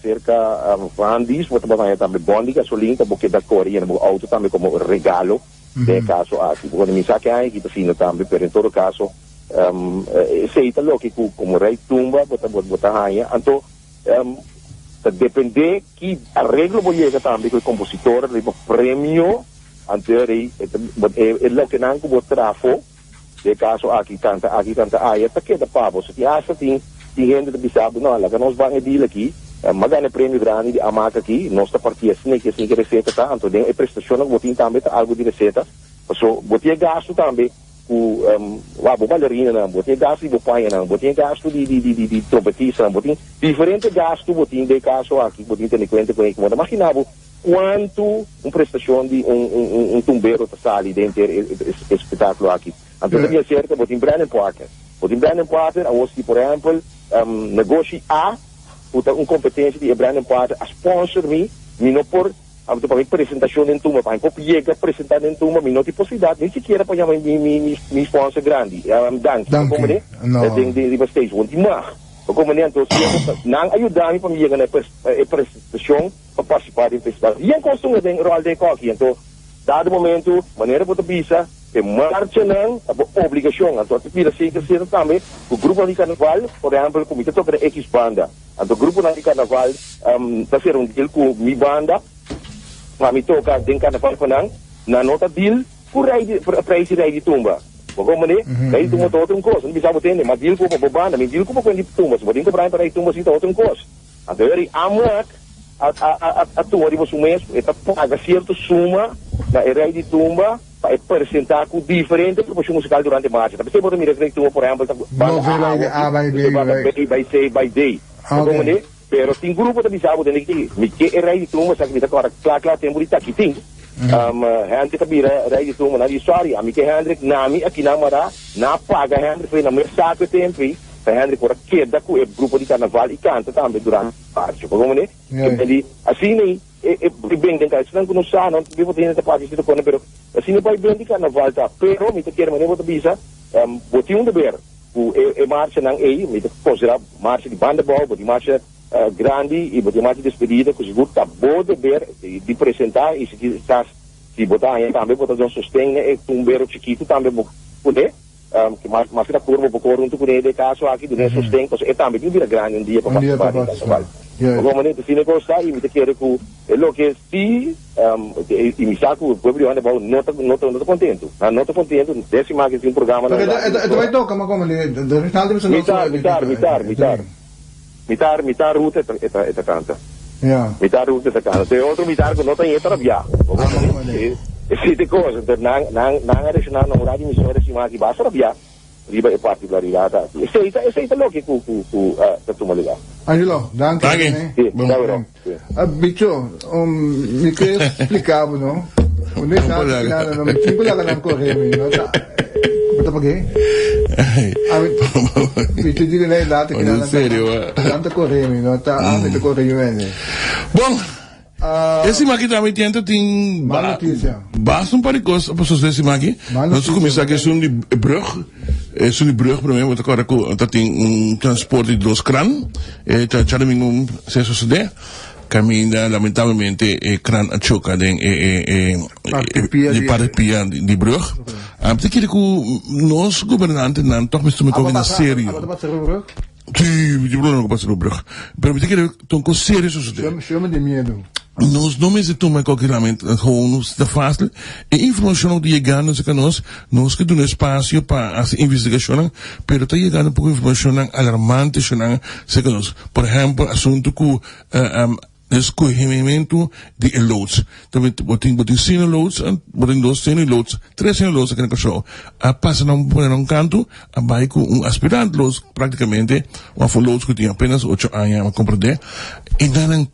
Speaker 7: vandis, botar também bondi, gasolina, porque da Coreia, o auto também como regalo, de caso aqui, porque me sabe que aí que fino também, pero em todo caso, sei tá lógico como rei tumba, botar aí, então, depende que arreglo vou chegar também com o compositor, o prêmio, anterior, é lo que não como trafo. De caso aqui canta aí até que da pavo se acha tem gente de bisabo não lá que nós vamos deal aqui magana prêmio grande de amaca aqui nossa partia assim que receita tá então é prestação que botin também algo de receita so botin gasto também o bailarina não botin gasto de pai não botin gasto de trompetista não botin diferente gasto botin de caso aqui botin tem conta com como imaginava quanto prestação de tumbeiro tá ali dentro esse espetáculo aqui. Então, é certo, botin Brandon Parker, a você, por exemplo, negócio A, competência de Brandon Parker, a sponsor me não por a apresentação em turma, para chegar a apresentar em turma, me não tem possibilidade, nem sequer para chamar me sponsor grande, como é, de stage, onde mais. Como é, então, não ajudar-me para me chegar na apresentação, para participar do festival. E em costume de rol de coque, então, dado momento, maneira para visa, é marcha não, a obrigação, então, pira ser também, o grupo de carnaval, por exemplo, como está tocando X banda, então, o grupo de carnaval, está ser deal com minha banda, para me tocar de carnaval na nota deal, para esse rei de tumba. Como é? Rei de tumba é outra coisa, não precisa ter, mas deal com a banda, mas deal com a de tumba, se você para rei de tumba, é outra coisa. Então, a tua de você mesmo, paga certa suma na rei de tumba, para apresentar com diferente proporção musical durante a marcha. Você pode mirar rei de tumba, por exemplo, by day. Como é? Pero tem grupo de bisabo de que rei de tumba, sabe que agora claro tempo de aqui tem. Hendrik kabira rei de tumba na sorry, a mim que Hendrik nami aqui na mara, na paga Hendrik foi na mercado tempo. Hendrik por queda com o grupo de carnaval e canta também durante a marcha. Como é? Ele assim bem dentro, senão que não sabe, não vivo dentro da parte de pero assim vai bem de carnaval tá, pero me te quero maneira de bisa, botinho de ver,
Speaker 8: e marcha ng A, may considerar marcha de banda bom, de marcha grande e de marcha despedida, que seguro tá bom de ver, de apresentar e se botar aí também botar um sustento e tumbeiro chiquito também poder que mais da curva por um tu de caso aqui do sustento, e também vira grande um dia para participar do festival. Como maneira se negociar e me querer que lo que se e me saco o povo anda bom não tá contento. Não tá contento, desse mais que um programa na.
Speaker 3: Vai tocar como
Speaker 8: Mitar ruta eta canta.
Speaker 3: Ja.
Speaker 8: Mitar ruta eta canta. Tem outro mitar que não tem entra via. Esse de coisa, então não adicionar na hora de missão de cima que basta via. Riba é particularidade. Esse é lo que tá tomando ligar.
Speaker 3: Angelo, danke. Bicho, me quer explicar, não? Onde está? Não, me tinha lá na correio, não tá. Bota para quê? Bicho diga na idade que não.
Speaker 2: Sério?
Speaker 3: Tanta correio, não tá. Me correio ainda.
Speaker 2: Bom, esse aqui também tem basta para coisas para suas esse aqui. Nós começamos a questão de brug. Zo'n brug, primeiro, want agora tem transporte de 2 crans. Já domingo, se suceder. Caminha, lamentavelmente, crán a chocar de parapia de brug. Porque que nós governantes não toch mesmo me cogem na sério. Sim, de Bruno não passa no brug. Pero que estão com sério suceder.
Speaker 3: Chama de medo.
Speaker 2: Nós não me tomamos qualquer lamento, gewoon está fácil. E informação que chega nós que damos espaço para as investigações, pero está chegando por informação alarmante, por exemplo, assunto que escorrimento de loads. Também botem 5 loads, botem 2 loads, 3 loads aqui na show. Passa num canto, vai com aspirante loads, praticamente, loads que tinha apenas 8 anos a compreender. E daí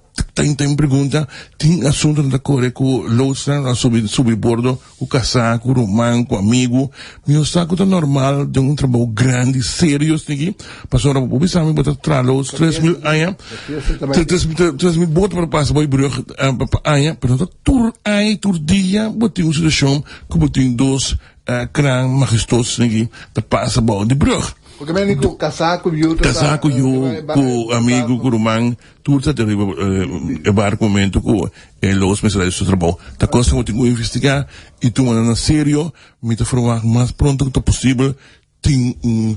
Speaker 2: tem pergunta, tem assunto da corre com loads na subir bordo, o casaco, o romano, com amigo. Meu saco tá normal, de trabalho grande, sério, aqui. Passou na publicidade, me botar 3 loads, 3.000 anos, 3.000 botas para passar por brug, anos, pero tur dia, botei uma situação que botei 2 crans majestosos aqui, para passar por de brug.
Speaker 3: Porque me digo casaco
Speaker 2: com amigo, com romano, tudo está terrível, barco momento com os mensagens do trabalho. Tá coisa que eu tenho que investigar e tu manda na sério, me tá formar mais pronto que possível, tem um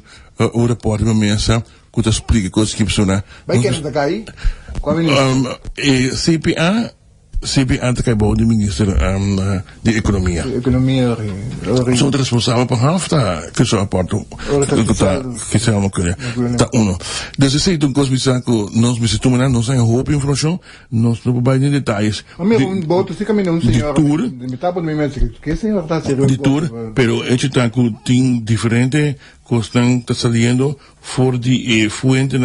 Speaker 2: repórter na mesa que te explica coisas que pessoa.
Speaker 3: Vai que está aí?
Speaker 2: CPA te caibo de minister de Economia. Sou responsável por halfta que sou aporto que se chama que tá uno. Desde sei tu coisa bisaco nós me situamos nós sem roupa informação nós não vai em detalhes.
Speaker 3: Amigo, boto se caminho senhor. Me tá por mim mesmo que senhor tá sendo
Speaker 2: de tour, pero este taco tem diferente costan tá saliendo for de fuente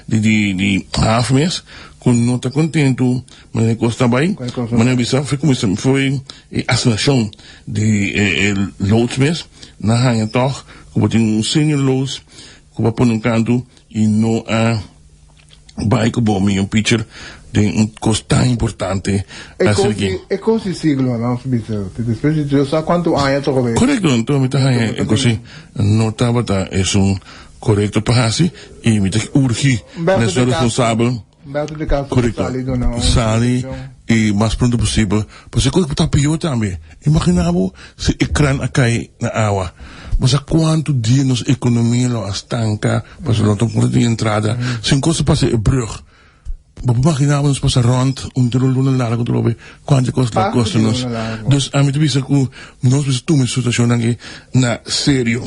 Speaker 2: de half mes com não está contento, mas custa bem, mas a visão foi a seleção de loads mesmo, na hanha toch, como tem senior loads, como pôr um canto e não há bike bom um picture de custa importante a seguir.
Speaker 3: É coisa siglo não bicho, depois de eu sabe quanto há to ver.
Speaker 2: Correto, então me tá hanha é assim, não estava tá é correto para assim e me tem que urgir, não sou responsável. Correcto. Sali e mais pronto possível. Porque coisa que está pior também. Imaginava se ecrã acai na água. Mas a quanto dia nos economia lo estanca, mas não estão com de entrada. Sem coisa passa é brug. Mas imaginava nos passa rond, tiro na larga do lobe, quanto costa nos. Dus a mim te visa que nós precisamos situação aqui na sério.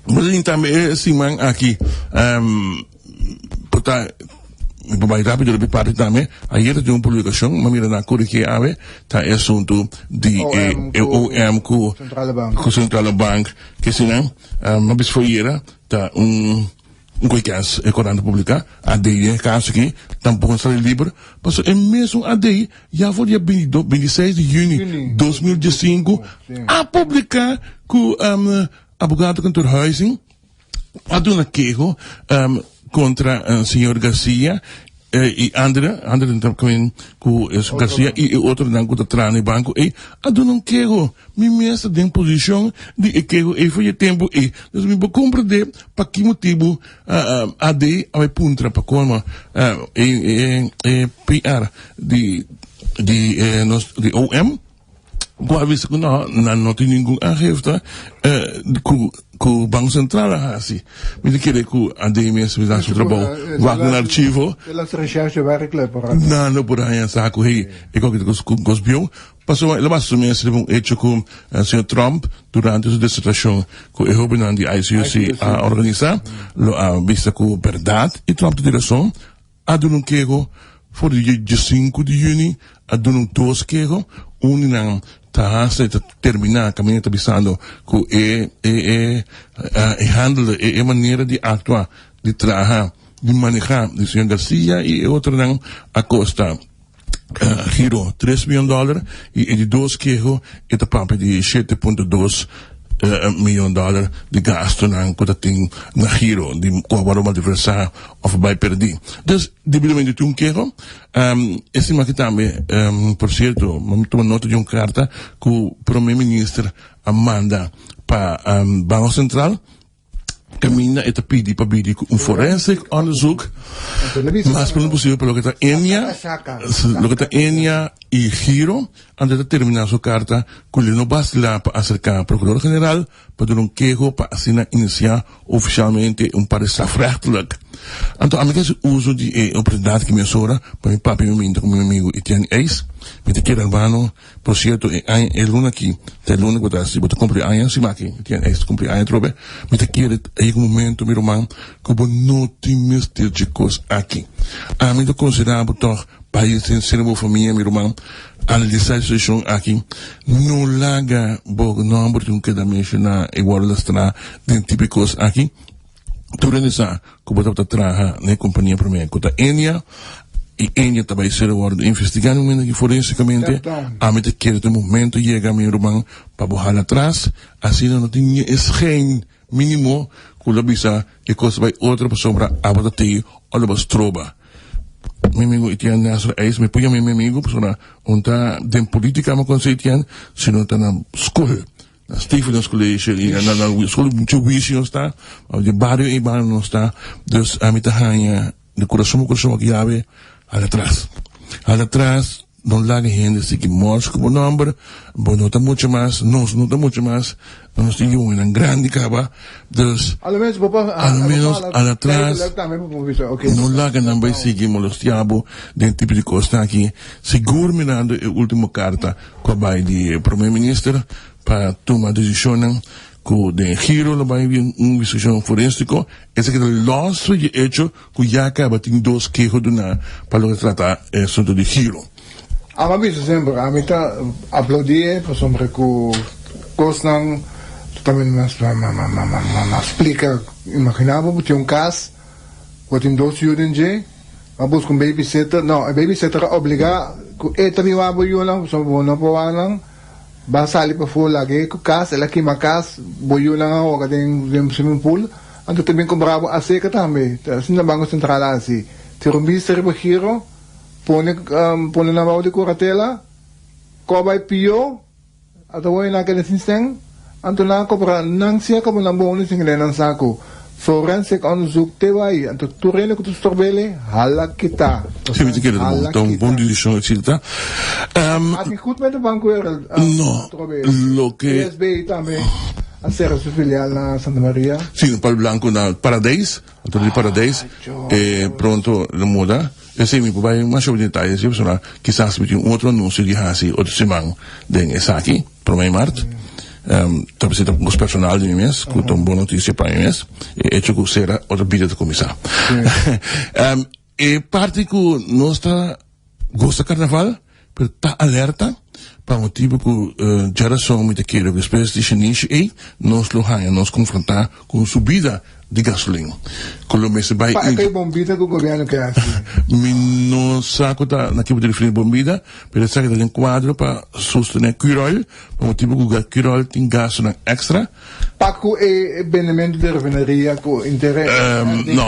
Speaker 2: Mas também esse man aqui, vai rápido de parte também. Ayer tem uma publicação, mas mira na cor que ave, tá assunto de OM com Central Bank, que se não, mas foi era tá caso econômico publicar, a DI caso aqui, tampouco está livre, mas é mesmo a DI já foi dia 26 de junho de 2015 a publicar com advogado cantor Huizing, a dona Queijo contra o senhor Garcia e andere também com Garcia e outro não com o trane banco e ado não quero me mesa de posição de quero e foi tempo e dus me compreender para que motivo ade a puntra para como PR de OM boa vista que não tem nenhum aangifte com o Banco Central assim me querer que a DMS me dá seu trabalho vai no arquivo
Speaker 3: Elas recherche werkelijk por
Speaker 2: não por aí saco aí e qualquer coisa com os bio passou ela passou me esse um hecho com o senhor Trump durante sua dissertação que eu houve na ICUC a organizar a vista com verdade e Trump de direção a do não quero for de 5 de junho a do não 2 quero não hasta terminar a caminhada pensando que handle é maneira de actuar de trabalhar de manejar do senhor Garcia e outro não a costa giro $3 milhões e de 2 quero e da papo de 7.2 milhões de gasto na coisa tem na giro de qual uma adversário of by perdi dus debilmente de quero esse aqui também por certo vamos tomar nota de carta que o primeiro-ministro manda para Banco Central caminha e pedi para pedir forensic onderzoek mas por possível pelo que está Enia e giro antes de terminar sua carta que ele não basta lá para acercar ao procurador-geral para dar queijo para assinar iniciar oficialmente parecer rechtelijk. Então, a minha uso de oportunidade que me sobra para meu papi e meu amigo Etienne Eis, me te quero hermano, por cierto, luna aqui, luna que eu vou cumprir anos, se maqui, Etienne Eis cumprir anos, trobe, me te quero em um momento, meu irmão, que eu não te mistério de coisas aqui. A mim, eu considerava, toch, país sem ser uma família, meu irmão, analisar a situação aqui, não larga, não porque não queda mencionar igual a estar dentro de coisas aqui, durante essa, como eu estava trabalhando na companhia primeira, com a Enia, e Enia também ser agora investigando um momento que forensicamente, a mim que no momento chega meu irmão para borrar atrás, assim não tinha esse mínimo, que o bisa e coisa vai outra pessoa para abater ou levar troba. Meu amigo Etienne Nasser Eis, me põe meu amigo, pessoa, onde tem política, mas quando Etienne, se não está na escola. Na Stevens College e na escola de juízo não está, de barrio e barrio não está, dus a mitad hanha de coração aqui ave atrás, não larga gente que morre como número, não está muito mais, não está muito mais, não está uma grande caba, dus al menos atrás não larga não vai seguir molestiabo de tipo de coisa aqui, seguro mirando a última carta com a bai de primeiro-ministro para tomar decisão que de giro lo vai decisão forensico esse que o laço de hecho que já acaba tem 2 quejos para lo tratar isso de giro
Speaker 3: a mim sempre a mim tá aplaudir por sobre que coisas também mas explica imaginava que caso que tem 2 judens a buscar babysitter não a babysitter obriga que também vai boiar lá só não pode lang basta ali pa full lagi ko kas laki makas boyo lang ako kading swimming pool anto também comprava a seca também assim na Banco Central assim tiro mister po giro pone na bao de curatela ko vai pio ato way na kada sinseng anto na ko para nang siya ko na bonus ng lenan sako forensic onderzoek te vai anto turene ko to storbele halak kita
Speaker 2: se me quer um bom decisão etc
Speaker 3: Aqui goed met de banco
Speaker 2: no lo que
Speaker 3: PSB também a ser su filial na Santa Maria
Speaker 2: sim Paulo Blanco na Paradise de Paradise pronto la moda esse me vai mais sobre detalhes eu pessoal quizás me um outro anúncio de hasi outra semana den essa aqui para mim Marte talvez seja com os personal de mês com uma boa notícia para mês e hecho que será outra vida de começar e parte que nós está gosta carnaval pero está alerta para motivo que geração muito queira que depois de chinês e nós lo hanha nós confrontar com subida de gasolina. Colombo se vai
Speaker 3: que bombita que o governo quer
Speaker 2: mi no saco ta na tipo de referir bombida, pero saca de quadro para sostener curol, para motivo que curol tem gasto na extra.
Speaker 3: Paco e benimento de refineria com interesse.
Speaker 2: No,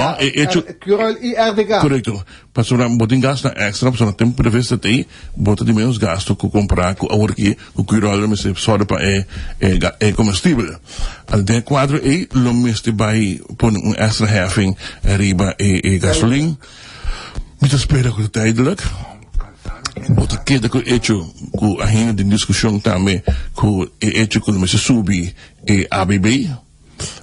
Speaker 3: Curol e RDK.
Speaker 2: Correto. Para botar gasto na extra, para tempo previsto aí, bota de menos gasto que comprar com a orquí, o curol me se só para é comestível. Al de quadro e lo meste vai pôr extra heffing riba e gasolina. Me espera que tijdelijk. Wat keer dat ik hecho ku ahin de discussão também ku hecho ku me subi ABB.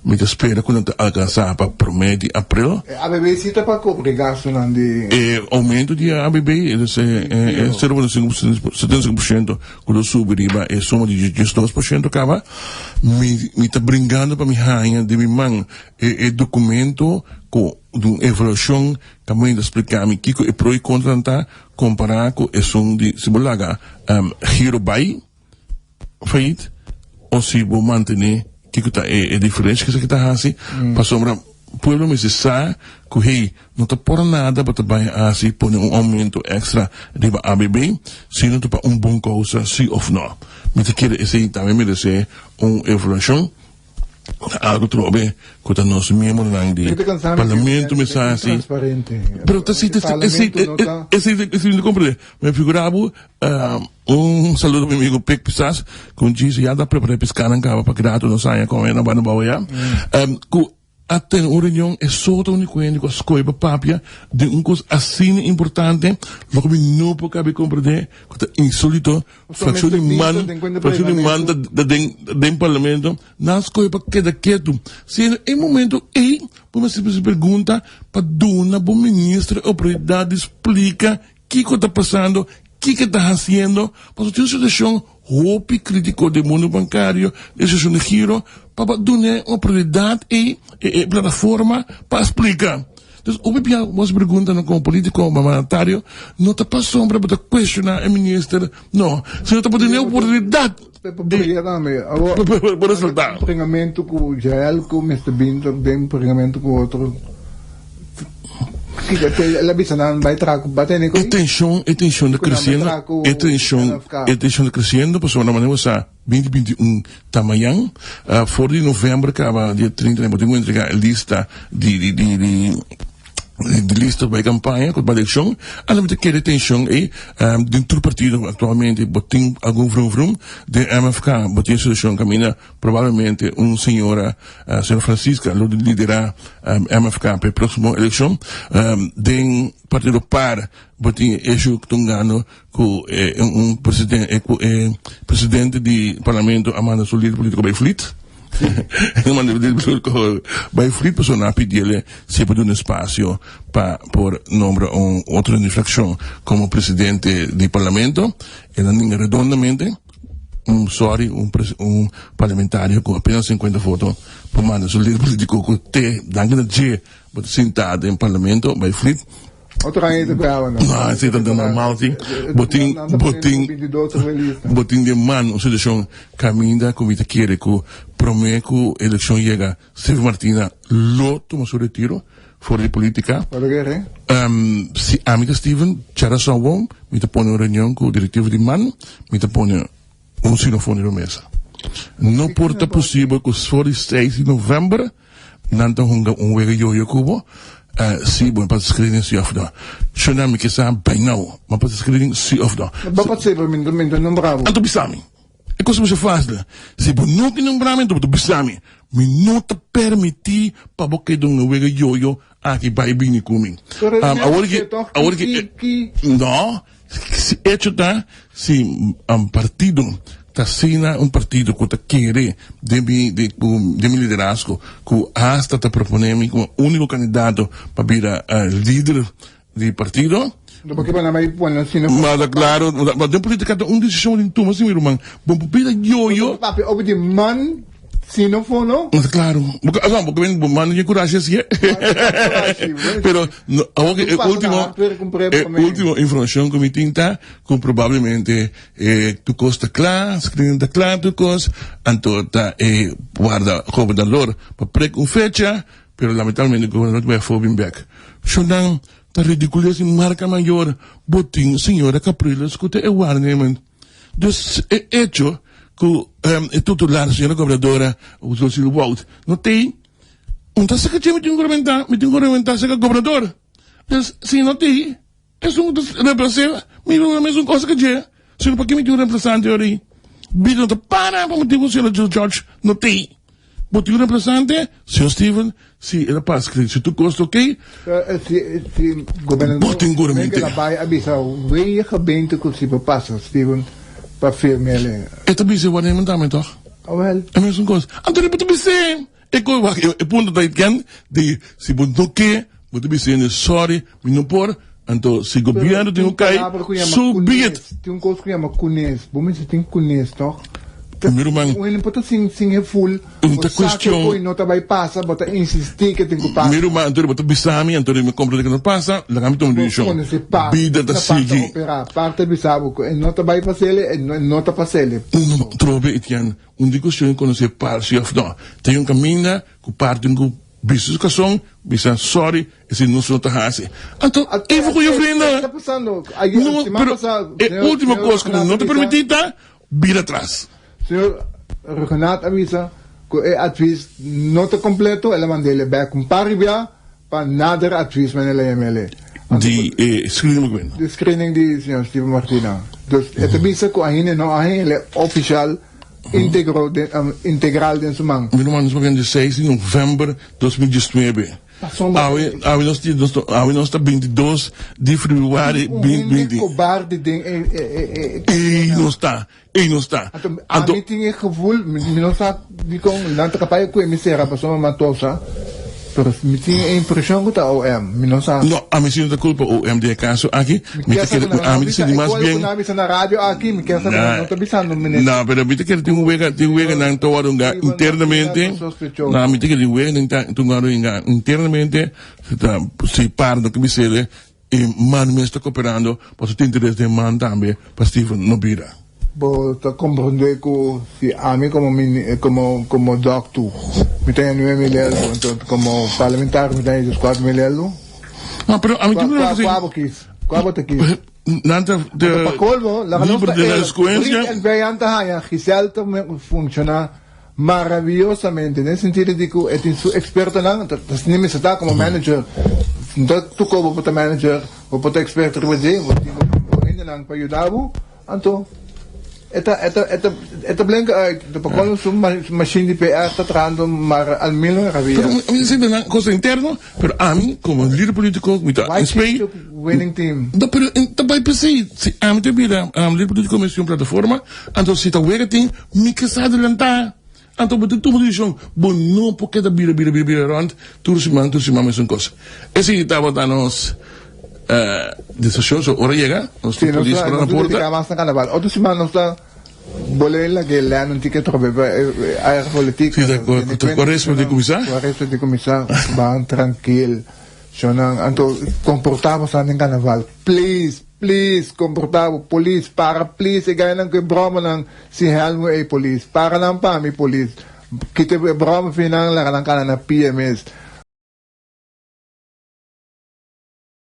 Speaker 2: Me espera que não te alcançar para prometer abril.
Speaker 3: ABB cita para cobrir gasto de
Speaker 2: aumento de ABB é 0,75% quando sube riba é soma de 2% acaba me tá brincando para me rainha de mim documento com de evolução que me explicar me que é pro e contra tá comparar com é som de se bolaga giro by feit ou se vou manter que está é diferente que está assim para sombra pueblo me sabe que hey não está por nada para trabalhar assim por aumento extra de ABB se não está para bom causa sim ou não me te quer esse também merece evolução algo trobe que está nosso membro lá de parlamento me sabe assim pero está esse não compreende me figurava saludo meu amigo Pic Pisas com disse já dá para pescar na cava para criar não saia com ela na boa já até uma reunião é só tão único com as coisas papia de coisa assim importante logo me não pode caber compreender que é insólito fração de manda do parlamento nas coisas para queda quieto se em momento aí vamos se pergunta para dona bom ministro ou prioridade explica o que está passando que está fazendo para a situação roupa crítico do mundo bancário decisão de giro para dar uma prioridade e plataforma para explicar. Então, obviamente, você pergunta como político monetário, não está para sombra para questionar o ministro, não. Se não está para ter uma oportunidade para resultar.
Speaker 3: O pagamento com o Jael, com o Mr. Bintor, tem pagamento com o outro.
Speaker 2: Atenção de crescendo, atenção de crescendo, por uma maneira, 2021 tamanho, fora de novembro, acaba dia 30, vou entregar a lista de lista para campanha, com a eleição, a gente quer atenção dentro do partido atualmente, botem algum vrum de MFK, botem a solução caminha, provavelmente senhora Francisca, liderar MFK para a próxima eleição, de partido par, botem eixo que tungano com presidente do parlamento, Amanda Solido, político bem flit. Vai fluir persona pedirle se pode espaço para por nombrar outra infração como presidente do parlamento e redondamente parlamentário com apenas 50 votos por mandar o líder político que te dá de sentado em parlamento vai fluir.
Speaker 3: Outra ainda brava, não.
Speaker 2: Não, isso é normal, sim. Botim de mano, situação caminha, como você quer, que promete que a eleição chega, Silvio Martina, toma seu retiro, fora de política. Se a amiga Steven, Chara Sawon, me te põe uma reunião com o diretivo de man, me te põe sinofone na mesa. Não porta possível que fora de 6 de novembro, não tenha wega yoyo cubo, sim, bom, para escrever sim of não. Chama me que sabe bem não, mas para escrever sim of não.
Speaker 3: Pode ser para mim não bravo.
Speaker 2: Anto bisami. É coisa muito fácil. Se por não que não bravo, tu bisami. Me não te permitir para boca de wega yoyo aqui vai bem comigo. Agora que não, se hecho tá, se partido Tassina partido que quer de mi liderazgo, que hasta está proponendo como único candidato para vir a líder do partido.
Speaker 3: Porque para mim,
Speaker 2: mas claro, mas de política uma decisão de tu, mas sim, irmão, bom, pida yo.
Speaker 3: Papi, obede man, se não for não.
Speaker 2: Mas claro, porque vem man de coragem assim. Pero a última informação que me tinta, que provavelmente tu costa claro, escrevendo da claro tu costa, antota guarda governador para preg fecha, pero lamentavelmente o governador vai for back. Então tá ridículo assim, marca maior, botinho, senhora Capriles, escuta, é warning, dus, é hecho, que o titular, senhora cobradora, o Silvio Walt, não tem, tá se que me tem que argumentar, se que cobrador. Dus, se não tem, é só um representante, me mesmo coisa que é, se não para que me tem um representante ali, bido, para motivo, senhora George, não tem. Botinho representante, senhor Steven, se ele passa, se tu gosta, ok?
Speaker 3: Se governador,
Speaker 2: Botinho governante.
Speaker 3: ela vai avisar, veja gemeente que se passa, Steven, para firme ele.
Speaker 2: É também se vai nem também, toch?
Speaker 3: Wel,
Speaker 2: É a mesma coisa. Então, eu vou dizer, eu ponto da idade de, se você não quer, vou dizer, sorry, mas não por, então, se o governo tem um cai, subir.
Speaker 3: Tem coisa que chama cunes, bom, você tem cunes, toch?
Speaker 2: Primeiro, man,
Speaker 3: O ele pode sim é full.
Speaker 2: Muita questão.
Speaker 3: O não vai passar, bota insistir que tem que passar.
Speaker 2: primeiro, man, então, eu vou dizer, então, eu me compro de que não passa, lá me tomo de chão. Vida da seguir.
Speaker 3: Parte bisabo, não vai passar ele, não tá passar ele.
Speaker 2: Não, trobe, Etienne, discussão quando se parte, não, tem um caminho, que parte com biscoação, bisa sorry, esse não sou tahase. Então, eu vou eu vendo.
Speaker 3: Está passando.
Speaker 2: Não, pero, a última coisa que não te permitita, vira atrás.
Speaker 3: Senhor Renato avisa que o advies não está completo, ela manda ele back com paribia para nada advies met ele ML.
Speaker 2: Die screening moet winnen.
Speaker 3: De screening die senhor Steven Martina. Dus het avisa que ainda não há ele oficial integral de seu man.
Speaker 2: Meu irmão, nós vamos de 6 de novembro de 2019. Nós está 22 de fevereiro 2020.
Speaker 3: Cobarde ding.
Speaker 2: E não está.
Speaker 3: A mim tinha gevoel, não sabe de como não está capaz de conhecer a pessoa matosa. Pero me tinha a impressão que está OM, não sabe.
Speaker 2: Não, a mim sim não culpa o OM de caso aqui. A mim sim mais bem.
Speaker 3: Não avisa na rádio aqui, me quer saber, não está avisando menino.
Speaker 2: Não, pero me que tem um wega não tô arunga internamente. Não, me que tem um wega não tô arunga internamente. Se par do que me sele e man me está cooperando, posso ter interesse de man também, para Steven no bira.
Speaker 3: Está compreender que se a mim como doctor me tem 9 milhões, então como parlamentar me tem 4 milhões.
Speaker 2: Mas pero a mim tem uma
Speaker 3: qual aqui?
Speaker 2: Nanta de livre de la escuencia.
Speaker 3: El variante haya Giselle funciona maravillosamente nesse sentido de que é experto não, nem me está como manager. Então tu como para manager, ou para expert trabalhar, ainda não para ajudar, então Esta blanca de pacolos machine de PR está tratando maar al menos rabia.
Speaker 2: Pero a mí se me da cosa interna, pero a mí como líder político, me da
Speaker 3: inspire winning team.
Speaker 2: Da pero também pensei, se a mí te vira, líder político me uma plataforma, então se tá wega tem, me que sa adelantar. Então betul tu position, bom não porque da bira rond, tu se mais uma coisa. Esse estava danos desastroso, ora llega, nos polícia para na porta.
Speaker 3: Mas na carnaval, outro semana está bolela que lá não tinha que trocar a política.
Speaker 2: Sim, com respeito de comissário.
Speaker 3: Com respeito de comissário, bem tranquilo. Então comportava-se em carnaval. Please, comportava police para please e ganham que broma não se helmo e police para não para mi police. Kita broma final lá na PMS.